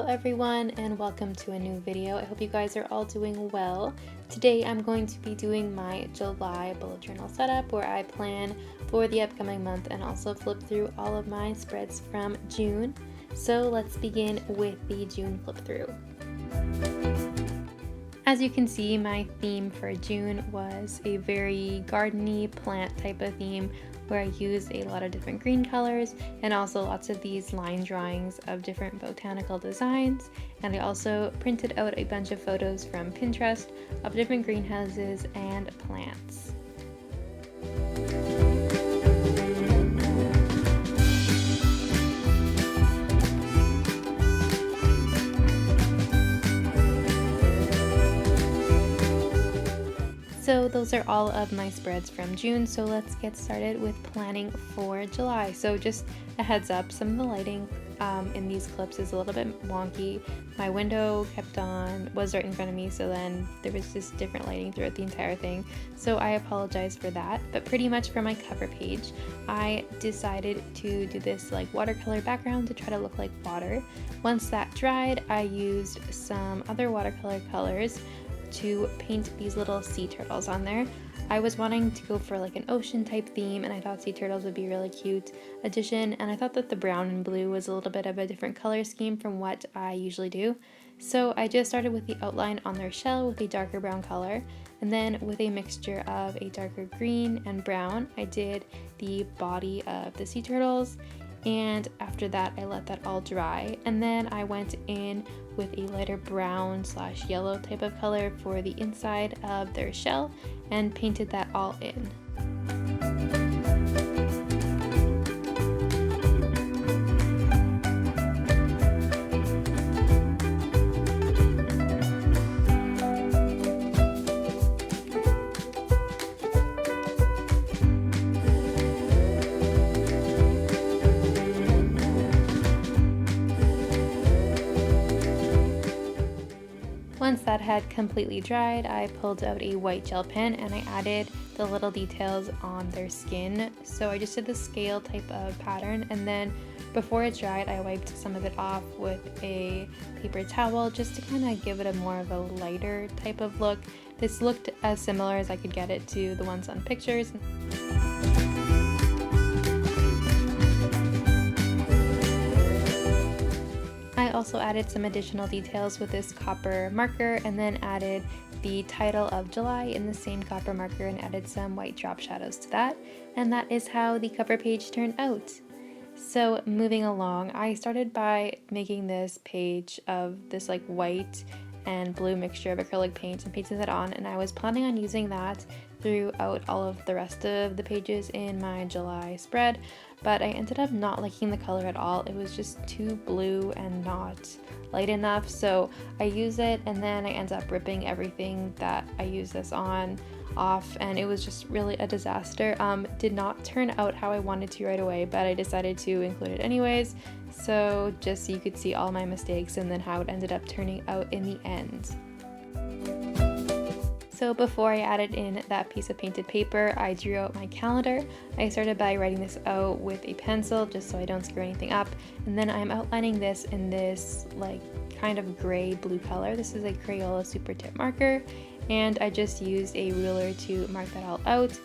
Hello everyone and welcome to a new video. I hope you guys are all doing well. Today I'm going to be doing my July bullet journal setup where I plan for the upcoming month and also flip through all of my spreads from June. So let's begin with the June flip through. As you can see, my theme for June was a very gardeny plant type of theme where I used a lot of different green colors and also lots of these line drawings of different botanical designs. And I also printed out a bunch of photos from Pinterest of different greenhouses and plants. So those are all of my spreads from June, so let's get started with planning for July. So just a heads up, some of the lighting in these clips is a little bit wonky. My window was right in front of me, so then there was just different lighting throughout the entire thing. So I apologize for that, but pretty much for my cover page, I decided to do this like watercolor background to try to look like water. Once that dried, I used some other watercolor colors to paint these little sea turtles on there. I was wanting to go for like an ocean type theme and I thought sea turtles would be a really cute addition, and I thought that the brown and blue was a little bit of a different color scheme from what I usually do. So I just started with the outline on their shell with a darker brown color, and then with a mixture of a darker green and brown I did the body of the sea turtles. And after that I let that all dry, and then I went in with a lighter brown / yellow type of color for the inside of their shell and painted that all in. Once that had completely dried, I pulled out a white gel pen and I added the little details on their skin. So I just did the scale type of pattern, and then before it dried I wiped some of it off with a paper towel just to kind of give it a more of a lighter type of look. This looked as similar as I could get it to the ones on pictures. I also added some additional details with this copper marker and then added the title of July in the same copper marker and added some white drop shadows to that, and that is how the cover page turned out. So moving along, I started by making this page of this like white and blue mixture of acrylic paint and painted that on, and I was planning on using that throughout all of the rest of the pages in my July spread, but I ended up not liking the color at all. It was just too blue and not light enough, so I used it and then I ended up ripping everything that I used this on off, and it was just really a disaster. Did not turn out how I wanted to right away, but I decided to include it anyways, so just so you could see all my mistakes and then how it ended up turning out in the end. So before I added in that piece of painted paper, I drew out my calendar. I started by writing this out with a pencil just so I don't screw anything up, and then I'm outlining this in this like kind of gray blue color. This is a Crayola super tip marker, and I just used a ruler to mark that all out.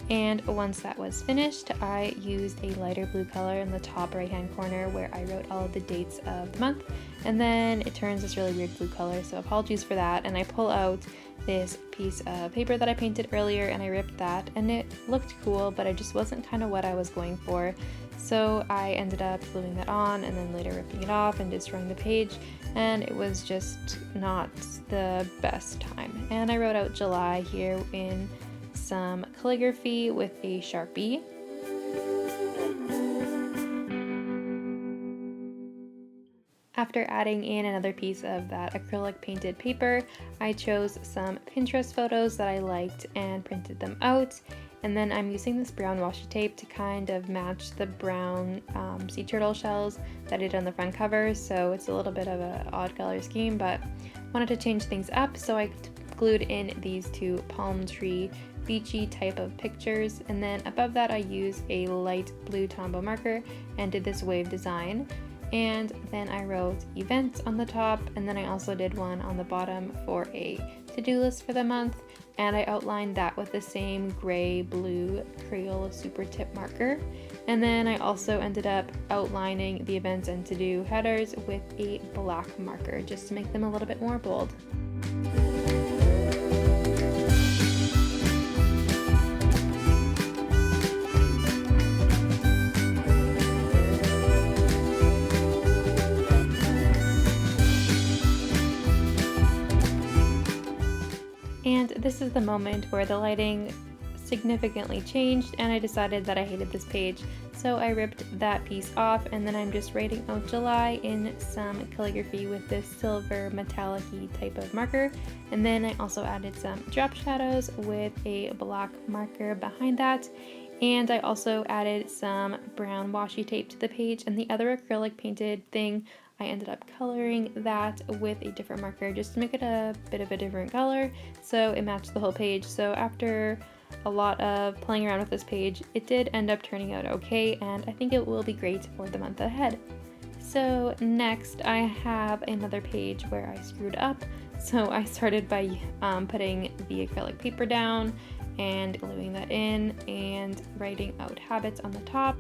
And once that was finished, I used a lighter blue color in the top right hand corner where I wrote all of the dates of the month, and then it turns this really weird blue color, so apologies for that. And I pull out this piece of paper that I painted earlier and I ripped that, and it looked cool, but it just wasn't kind of what I was going for. So I ended up gluing that on and then later ripping it off and destroying the page, and it was just not the best time. And I wrote out July here in some calligraphy with a Sharpie. After adding in another piece of that acrylic painted paper, I chose some Pinterest photos that I liked and printed them out. And then I'm using this brown washi tape to kind of match the brown sea turtle shells that I did on the front cover. So it's a little bit of an odd color scheme, but wanted to change things up. So I glued in these two palm tree beachy type of pictures, and then above that I used a light blue Tombow marker and did this wave design. And then I wrote events on the top, and then I also did one on the bottom for a to-do list for the month, and I outlined that with the same gray blue Crayola super tip marker. And then I also ended up outlining the events and to-do headers with a black marker just to make them a little bit more bold. And this is the moment where the lighting significantly changed and I decided that I hated this page. So I ripped that piece off, and then I'm just writing out July in some calligraphy with this silver metallic-y type of marker. And then I also added some drop shadows with a black marker behind that. And I also added some brown washi tape to the page, and the other acrylic painted thing I ended up coloring that with a different marker just to make it a bit of a different color so it matched the whole page. So after a lot of playing around with this page, it did end up turning out okay, and I think it will be great for the month ahead. So next I have another page where I screwed up. So I started by putting the acrylic paper down and gluing that in and writing out habits on the top.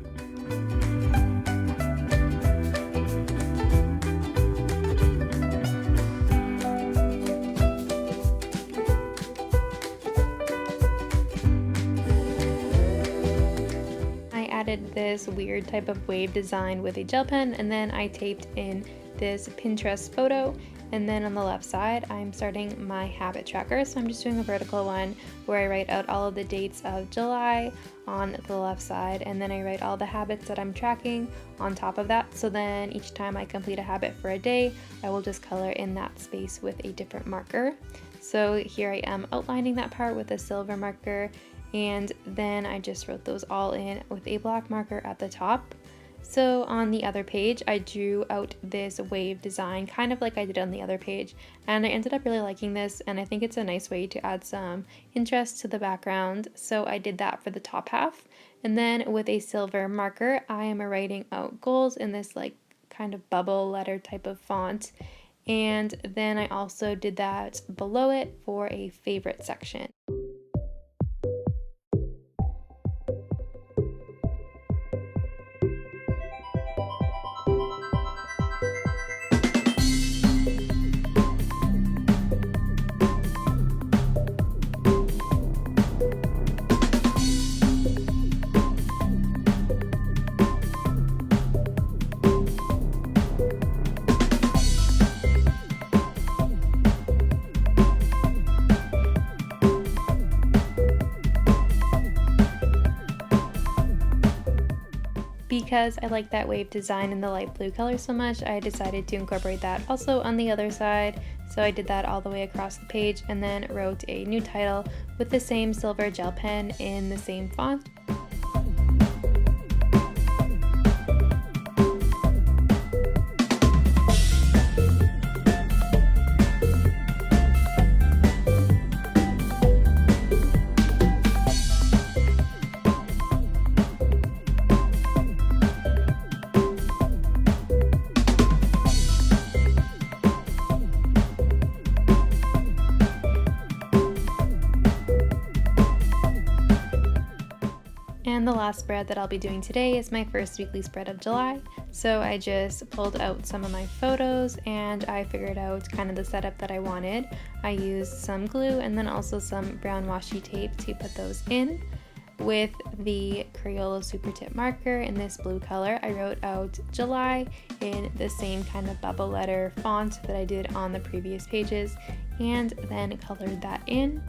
Added this weird type of wave design with a gel pen, and then I taped in this Pinterest photo. And then on the left side I'm starting my habit tracker, so I'm just doing a vertical one where I write out all of the dates of July on the left side, and then I write all the habits that I'm tracking on top of that. So then each time I complete a habit for a day, I will just color in that space with a different marker. So here I am outlining that part with a silver marker, and then I just wrote those all in with a black marker at the top. So on the other page, I drew out this wave design, kind of like I did on the other page, and I ended up really liking this, and I think it's a nice way to add some interest to the background. So I did that for the top half, and then with a silver marker, I am writing out goals in this like kind of bubble letter type of font. And then I also did that below it for a favorite section. Because I like that wave design in the light blue color so much, I decided to incorporate that also on the other side. So I did that all the way across the page and then wrote a new title with the same silver gel pen in the same font. And the last spread that I'll be doing today is my first weekly spread of July. So I just pulled out some of my photos and I figured out kind of the setup that I wanted. I used some glue and then also some brown washi tape to put those in. With the Crayola super tip marker in this blue color, I wrote out July in the same kind of bubble letter font that I did on the previous pages, and then colored that in.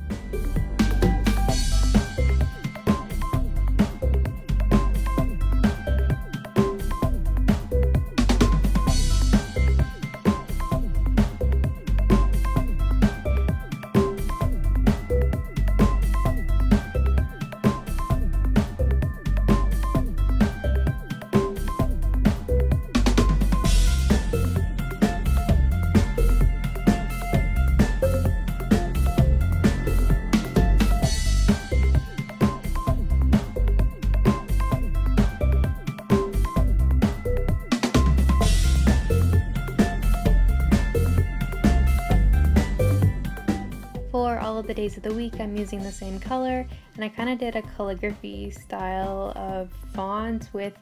the days of the week, I'm using the same color, and I kind of did a calligraphy style of font with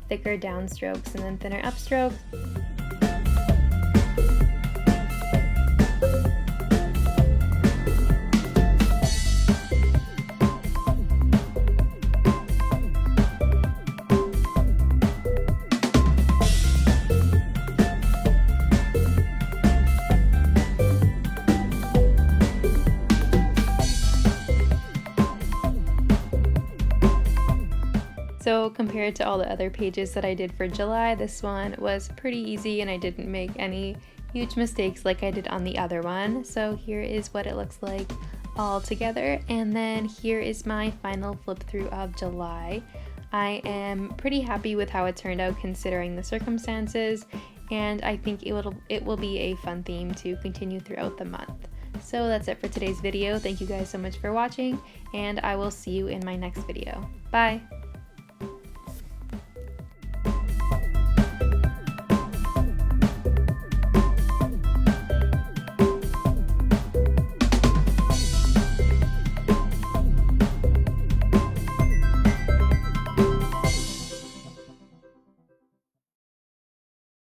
thicker downstrokes and then thinner upstrokes. So compared to all the other pages that I did for July, this one was pretty easy and I didn't make any huge mistakes like I did on the other one. So here is what it looks like all together, and then here is my final flip through of July. I am pretty happy with how it turned out considering the circumstances, and I think it will be a fun theme to continue throughout the month. So that's it for today's video. Thank you guys so much for watching, and I will see you in my next video. Bye!